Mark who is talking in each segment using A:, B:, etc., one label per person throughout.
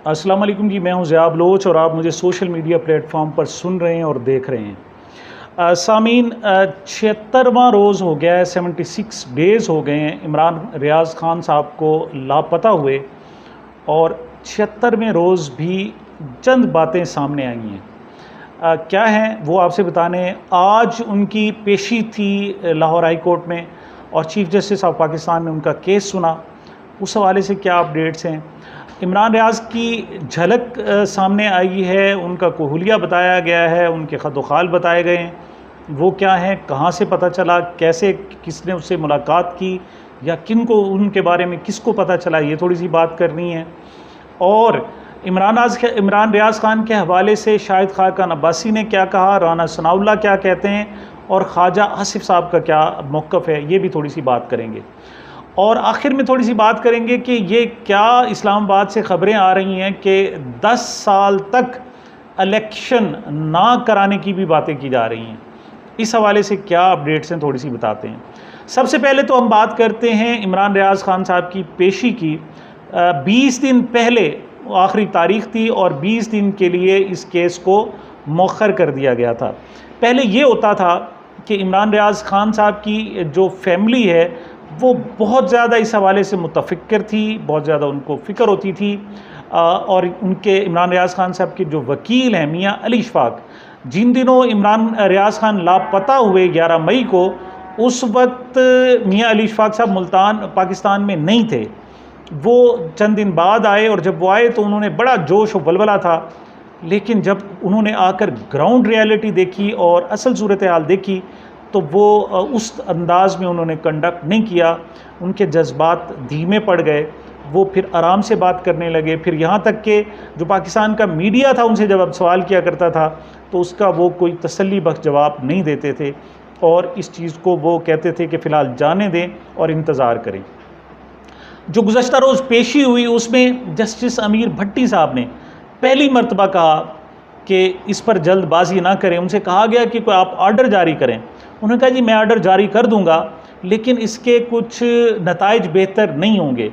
A: अस्सलाम वालेकुम जी, मैं हूं ज़िया बलोच और आप मुझे सोशल मीडिया प्लेटफॉर्म पर सुन रहे हैं और देख रहे हैं। सामीन, 76वां रोज़ हो गया है, 76 डेज़ हो गए हैं इमरान रियाज़ ख़ान साहब को लापता हुए, और 76वें रोज़ भी चंद बातें सामने आई हैं। क्या हैं वो आपसे बताने। आज उनकी पेशी थी लाहौर हाई कोर्ट में और चीफ़ जस्टिस ऑफ पाकिस्तान ने उनका केस सुना। उस हवाले से क्या अपडेट्स हैं। इमरान रियाज़ की झलक सामने आई है, उनका कोहुलिया बताया गया है, उनके खत-ओ-ख़ाल बताए गए हैं। वो क्या हैं, कहाँ से पता चला, कैसे किसने उससे मुलाकात की, या किन को उनके बारे में किसको पता चला, ये थोड़ी सी बात करनी है। और इमरान रियाज़ ख़ान के हवाले से शाहिद खाकान अब्बासी ने क्या कहा, राना सनाउल्लाह क्या कहते हैं, और ख्वाजा आसिफ साहब का क्या मौक़िफ़ है, ये भी थोड़ी सी बात करेंगे। और आखिर में थोड़ी सी बात करेंगे कि ये क्या इस्लामाबाद से ख़बरें आ रही हैं कि 10 साल तक इलेक्शन ना कराने की भी बातें की जा रही हैं। इस हवाले से क्या अपडेट्स हैं, थोड़ी सी बताते हैं। सबसे पहले तो हम बात करते हैं इमरान रियाज़ ख़ान साहब की पेशी की। 20 दिन पहले आखिरी तारीख़ थी और 20 दिन के लिए इस केस को मौखर कर दिया गया था। पहले ये होता था कि इमरान रियाज़ ख़ान साहब की जो फैमिली है वो बहुत ज़्यादा इस हवाले से मुतफ़िक्र थी, बहुत ज़्यादा उनको फ़िक्र होती थी। और उनके इमरान रियाज़ ख़ान साहब के जो वकील हैं मियाँ अली इशफ़ाक़, जिन दिनों इमरान रियाज़ ख़ान लापता हुए 11 मई को, उस वक्त मियाँ अली इशफ़ाक़ साहब मुल्तान पाकिस्तान में नहीं थे। वो चंद दिन बाद आए और जब वो आए तो उन्होंने बड़ा जोश और वलवला था, लेकिन जब उन्होंने आकर ग्राउंड रियलिटी देखी और असल सूरत हाल देखी तो वो उस अंदाज़ में उन्होंने कंडक्ट नहीं किया। उनके जज्बात धीमे पड़ गए, वो फिर आराम से बात करने लगे। फिर यहाँ तक कि जो पाकिस्तान का मीडिया था उनसे जब अब सवाल किया करता था तो उसका वो कोई तसल्ली बख्श जवाब नहीं देते थे, और इस चीज़ को वो कहते थे कि फ़िलहाल जाने दें और इंतज़ार करें। जो गुज़श्ता रोज़ पेशी हुई उसमें जस्टिस अमीर भट्टी साहब ने पहली मरतबा कहा कि इस पर जल्दबाजी ना करें। उनसे कहा गया कि कोई आप आर्डर जारी करें। उन्होंने कहा जी मैं आर्डर जारी कर दूंगा, लेकिन इसके कुछ नताइज बेहतर नहीं होंगे,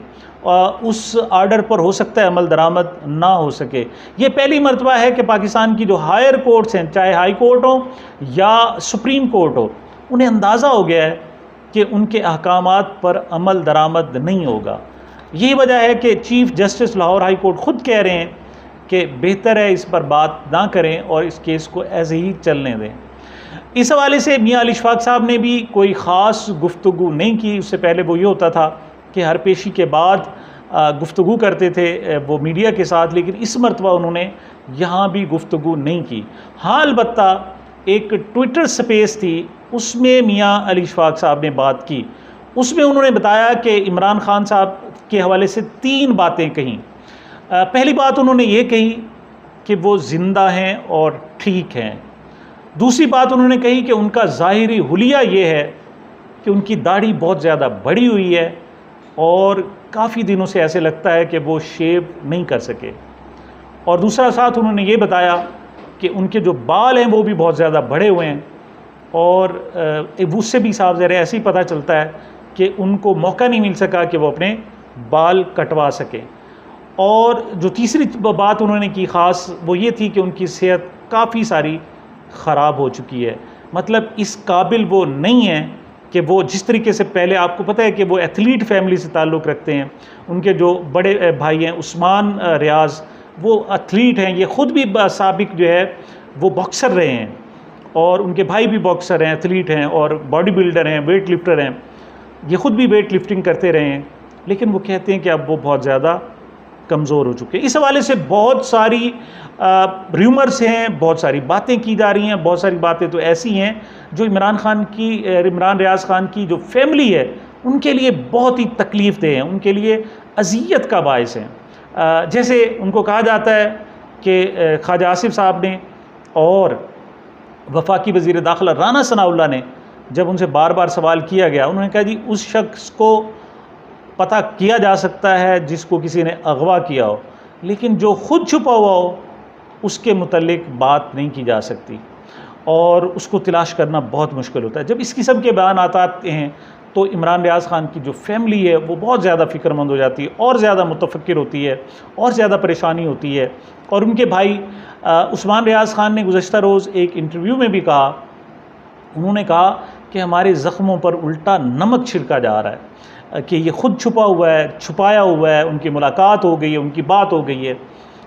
A: उस आर्डर पर हो सकता है अमल दरामद ना हो सके। ये पहली मरतबा है कि पाकिस्तान की जो हायर कोर्ट्स हैं, चाहे हाई कोर्ट हो या सुप्रीम कोर्ट हो, उन्हें अंदाज़ा हो गया है कि उनके अहकामात पर अमल दरामद नहीं होगा। यही वजह है कि chief justice Lahore high court ख़ुद कह रहे हैं कि बेहतर है इस पर बात ना करें और इस केस को ऐसे ही चलने दें। इस हवाले से मियाँ अली इशफ़ाक़ साहब ने भी कोई ख़ास गुफ्तगू नहीं की। उससे पहले वो ये होता था कि हर पेशी के बाद गुफ्तगू करते थे वो मीडिया के साथ, लेकिन इस मरतबा उन्होंने यहाँ भी गुफ्तगू नहीं की। हाँ, अलबत्ता एक ट्विटर स्पेस थी, उसमें मियाँ अली इशफ़ाक़ साहब ने बात की। उसमें उन्होंने बताया कि इमरान ख़ान साहब के हवाले से 3 बातें कहीं। पहली बात उन्होंने ये कही कि वो ज़िंदा हैं और ठीक हैं। दूसरी बात उन्होंने कही कि उनका ज़ाहिरी हुलिया ये है कि उनकी दाढ़ी बहुत ज़्यादा बड़ी हुई है और काफ़ी दिनों से ऐसे लगता है कि वो शेव नहीं कर सके। और दूसरा साथ उन्होंने ये बताया कि उनके जो बाल हैं वो भी बहुत ज़्यादा बड़े हुए हैं, और उससे भी साफ ज़रा ऐसे ही पता चलता है कि उनको मौका नहीं मिल सका कि वो अपने बाल कटवा सकें। और जो तीसरी बात उन्होंने की ख़ास वो ये थी कि उनकी सेहत काफ़ी सारी ख़राब हो चुकी है। मतलब इस काबिल वो नहीं है कि वो जिस तरीके से पहले, आपको पता है कि वो एथलीट फैमिली से ताल्लुक़ रखते हैं। उनके जो बड़े भाई हैं उस्मान रियाज़, वो एथलीट हैं। ये ख़ुद भी साबिक जो है वो बॉक्सर रहे हैं, और उनके भाई भी बॉक्सर हैं, एथलीट हैं और बॉडी बिल्डर हैं, वेट लिफ्टर हैं। ये ख़ुद भी वेट लिफ्टिंग करते रहे हैं, लेकिन वो कहते हैं कि अब वो बहुत ज़्यादा कमज़ोर हो चुके हैं। इस हवाले से बहुत सारी र्यूमर्स हैं, बहुत सारी बातें की जा रही हैं। बहुत सारी बातें तो ऐसी हैं जो इमरान रियाज़ ख़ान की जो फैमिली है उनके लिए बहुत ही तकलीफ़देह हैं, उनके लिए अज़ियत का बायस हैं। जैसे उनको कहा जाता है कि ख्वाजा आसिफ साहब ने और वफाकी वज़ीर दाखिला राना सनाउल्लाह ने जब उनसे बार बार सवाल किया गया, उन्होंने कहा जी उस शख्स को पता किया जा सकता है जिसको किसी ने अगवा किया हो, लेकिन जो ख़ुद छुपा हुआ हो उसके मुतल्लिक बात नहीं की जा सकती, और उसको तलाश करना बहुत मुश्किल होता है। जब इस किस्म के बयान आते हैं तो इमरान रियाज़ ख़ान की जो फैमिली है वो बहुत ज़्यादा फ़िक्रमंद हो जाती है, और ज़्यादा मुतफ़क्किर होती है, और ज़्यादा परेशानी होती है। और उनके भाई उस्मान रियाज़ ख़ान ने गुज़श्ता रोज़ एक इंटरव्यू में भी कहा, उन्होंने कहा कि हमारे ज़ख्मों पर उल्टा नमक छिड़का जा रहा है, कि ये ख़ुद छुपा हुआ है, छुपाया हुआ है, उनकी मुलाकात हो गई है, उनकी बात हो गई है।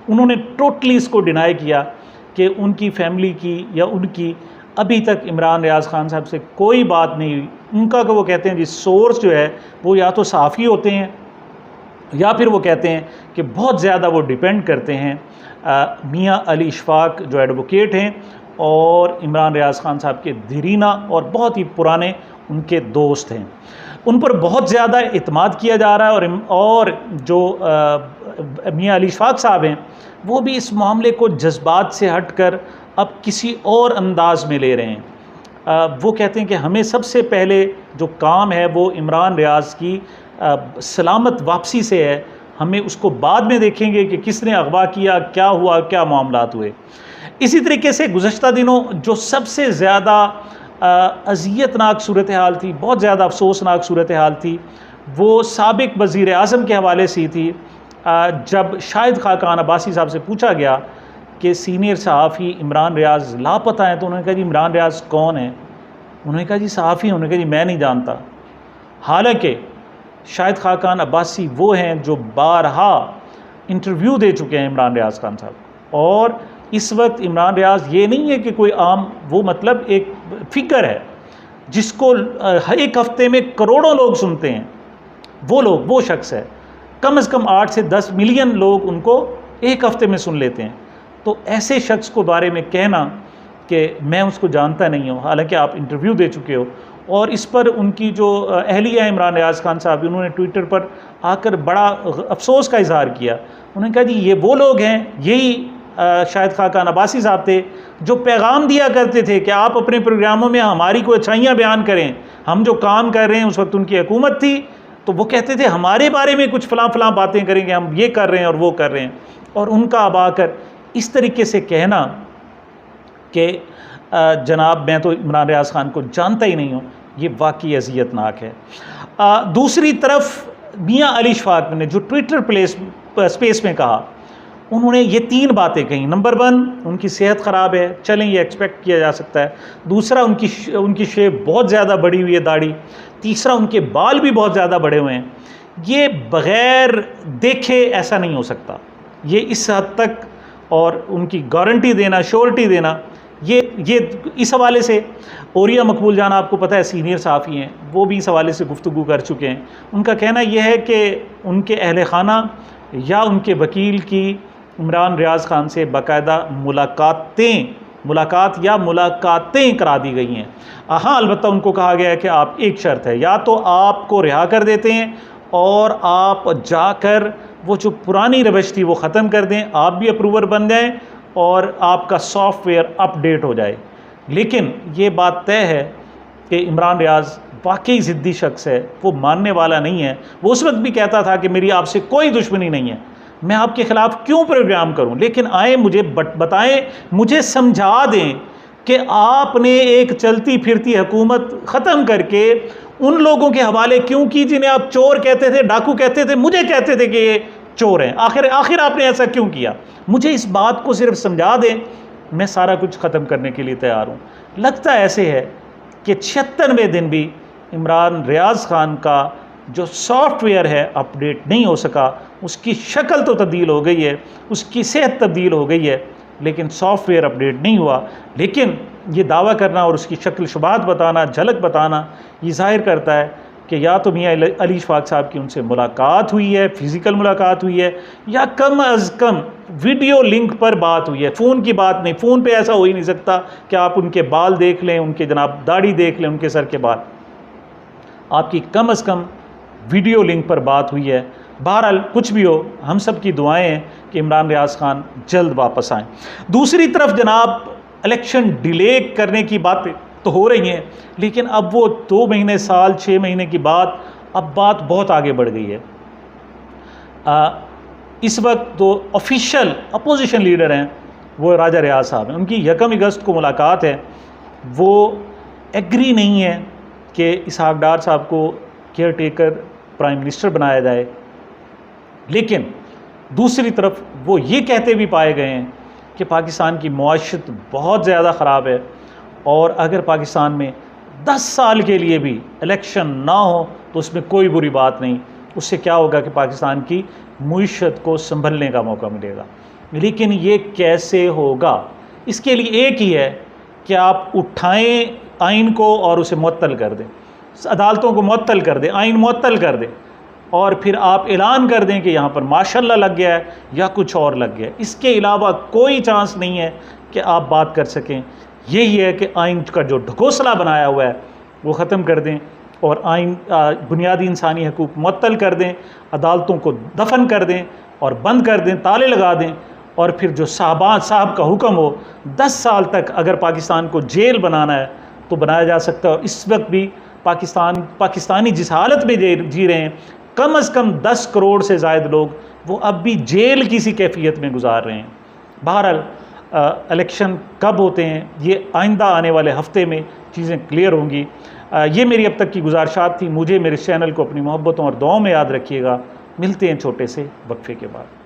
A: उन्होंने टोटली इसको डिनाई किया कि उनकी फैमिली की या उनकी अभी तक इमरान रियाज़ ख़ान साहब से कोई बात नहीं हुई। उनका कि वो कहते हैं जी सोर्स जो है वो या तो सहाफ़ी होते हैं, या फिर वो कहते हैं कि बहुत ज़्यादा वो डिपेंड करते हैं मियाँ अली इशफ़ाक़ जो एडवोकेट हैं और इमरान रियाज़ ख़ान साहब के धीरीना और बहुत ही पुराने उनके दोस्त हैं। उन पर बहुत ज़्यादा इत्माद किया जा रहा है, और जो मियाँ अली इशफ़ाक़ साहब हैं वो भी इस मामले को जज्बात से हटकर अब किसी और अंदाज में ले रहे हैं। वो कहते हैं कि हमें सबसे पहले जो काम है वो इमरान रियाज़ की सलामत वापसी से है, हमें उसको बाद में देखेंगे कि किसने अगवा किया, क्या हुआ, क्या मामलात हुए। इसी तरीके से गुज़श्ता दिनों जो सबसे ज़्यादा अज़ियतनाक सूरत हाल थी, बहुत ज़्यादा अफसोसनाक सूरत हाल थी, वो साबिक़ वज़ीर आज़म के हवाले से थी। जब शाहिद खाकान अब्बासी साहब से पूछा गया कि सीनियर सहाफ़ी इमरान रियाज़ लापता हैं, तो उन्होंने कहा जी इमरान रियाज़ कौन है? उन्होंने कहा जी सहाफ़ी। उन्होंने कहा जी मैं नहीं जानता। हालांकि शाहिद खाकान अब्बासी वो हैं जो बारहा इंटरव्यू दे चुके हैं इमरान रियाज़ खान साहब, और इस वक्त इमरान रियाज़ ये नहीं है कि कोई आम, वो मतलब एक फ़िगर है जिसको एक हफ़्ते में करोड़ों लोग सुनते हैं। वो शख्स है, कम से कम 8 से 10 मिलियन लोग उनको एक हफ़्ते में सुन लेते हैं। तो ऐसे शख्स को बारे में कहना कि मैं उसको जानता नहीं हूँ, हालांकि आप इंटरव्यू दे चुके हो। और इस पर उनकी जो अहलिया इमरान रियाज़ खान साहब, उन्होंने ट्विटर पर आकर बड़ा अफसोस का इजहार किया। उन्होंने कहा जी ये वो लोग हैं, यही शाहिद खाकान अब्बासी साहब थे जो पैगाम दिया करते थे कि आप अपने प्रोग्रामों में हमारी कोई अच्छाइयाँ बयान करें। हम जो काम कर रहे हैं, उस वक्त उनकी हुकूमत थी, तो वो कहते थे हमारे बारे में कुछ फ़लाँ बातें करेंगे, हम ये कर रहे हैं और वो कर रहे हैं। और उनका अब आकर इस तरीके से कहना कि जनाब मैं तो इमरान रियाज़ ख़ान को जानता ही नहीं हूँ, ये वाकई अज़ियतनाक है। दूसरी तरफ मियाँ अली इशफ़ाक़ ने जो ट्विटर स्पेस में कहा, उन्होंने ये 3 बातें कही। नंबर 1, उनकी सेहत ख़राब है, चलें ये एक्सपेक्ट किया जा सकता है। दूसरा, उनकी शेव बहुत ज़्यादा बढ़ी हुई है, दाढ़ी। तीसरा, उनके बाल भी बहुत ज़्यादा बढ़े हुए हैं। ये बग़ैर देखे ऐसा नहीं हो सकता, ये इस हद तक, और उनकी गारंटी देना, श्योरिटी देना, ये इस हवाले से औरिया मकबूल जान आपको पता है सीनियर सहाफ़ी हैं, वो भी इस हवाले से गुफ्तगू कर चुके हैं। उनका कहना यह है कि उनके अहल खाना या उनके वकील की इमरान रियाज़ ख़ान से बाकायदा मुलाकातें करा दी गई हैं। हाँ, अलबत्ता उनको कहा गया है कि आप, एक शर्त है, या तो आपको रिहा कर देते हैं और आप जाकर वो जो पुरानी रवश थी वो ख़त्म कर दें, आप भी अप्रूवर बन जाएं और आपका सॉफ्टवेयर अपडेट हो जाए। लेकिन ये बात तय है कि इमरान रियाज़ वाकई ज़िद्दी शख्स है, वो मानने वाला नहीं है। वो उस वक्त भी कहता था कि मेरी आपसे कोई दुश्मनी नहीं है, मैं आपके ख़िलाफ़ क्यों प्रोग्राम करूं, लेकिन आए मुझे बताएं, मुझे समझा दें कि आपने एक चलती फिरती हुकूमत ख़त्म करके उन लोगों के हवाले क्यों की जिन्हें आप चोर कहते थे, डाकू कहते थे, मुझे कहते थे कि ये चोर हैं। आखिर आपने ऐसा क्यों किया? मुझे इस बात को सिर्फ समझा दें, मैं सारा कुछ ख़त्म करने के लिए तैयार हूँ। लगता ऐसे है कि 76वें दिन भी इमरान रियाज़ ख़ान का जो सॉफ्टवेयर है अपडेट नहीं हो सका। उसकी शक्ल तो तब्दील हो गई है, उसकी सेहत तब्दील हो गई है, लेकिन सॉफ्टवेयर अपडेट नहीं हुआ। लेकिन ये दावा करना और उसकी शक्ल शुबात बताना, झलक बताना, ये ज़ाहिर करता है कि या तो मियाँ अली इशफ़ाक़ साहब की उनसे मुलाकात हुई है, फ़िज़िकल मुलाकात हुई है, या कम अज़ कम वीडियो लिंक पर बात हुई है। फ़ोन की बात नहीं, फ़ोन पे ऐसा हो ही नहीं सकता कि आप उनके बाल देख लें, उनके जनाब दाढ़ी देख लें, उनके सर के बाल। आपकी कम अज़ कम वीडियो लिंक पर बात हुई है। बहरहाल कुछ भी हो, हम सब की दुआएं हैं कि इमरान रियाज़ ख़ान जल्द वापस आएँ। दूसरी तरफ जनाब इलेक्शन डिले करने की बातें तो हो रही हैं, लेकिन अब वो 2 महीने, साल, 6 महीने की बात, अब बात बहुत आगे बढ़ गई है। इस वक्त तो ऑफिशियल अपोजिशन लीडर हैं वो राजा रियाज़ साहब हैं। उनकी 1 अगस्त को मुलाकात है, वो एग्री नहीं है कि इसहाक डार साहब को केयर टेकर प्राइम मिनिस्टर बनाया जाए, लेकिन दूसरी तरफ वो ये कहते भी पाए गए हैं कि पाकिस्तान की मुआशरत बहुत ज़्यादा ख़राब है और अगर पाकिस्तान में 10 साल के लिए भी इलेक्शन ना हो तो उसमें कोई बुरी बात नहीं, उससे क्या होगा कि पाकिस्तान की मुईशत को संभलने का मौका मिलेगा। लेकिन ये कैसे होगा? इसके लिए एक ही है कि आप उठाएं आइन को और उसे मुअत्तल कर दें, अदालतों को मुअत्तल कर दें, आइन मुअत्तल कर दें, और फिर आप ऐलान कर दें कि यहाँ पर माशाल्लाह लग गया है या कुछ और लग गया है। इसके अलावा कोई चांस नहीं है कि आप बात कर सकें। यही है कि आइन का जो ढकोसला बनाया हुआ है वो ख़त्म कर दें और आइन बुनियादी इंसानी हकूक़ मुअत्तल कर दें, अदालतों को दफन कर दें और बंद कर दें, ताले लगा दें, और फिर जो साहब का हुक्म हो 10 साल तक अगर पाकिस्तान को जेल बनाना है तो बनाया जा सकता है। और इस वक्त भी पाकिस्तानी जिस हालत में जी रहे हैं, कम से कम 10 करोड़ से ज़ायद लोग वो अब भी जेल की सी कैफियत में गुजार रहे हैं। बहरहाल इलेक्शन कब होते हैं ये आइंदा आने वाले हफ्ते में चीज़ें क्लियर होंगी। ये मेरी अब तक की गुजारिशात थी। मुझे मेरे चैनल को अपनी मोहब्बतों और दुआओं में याद रखिएगा। मिलते हैं छोटे से वक्फे के बाद।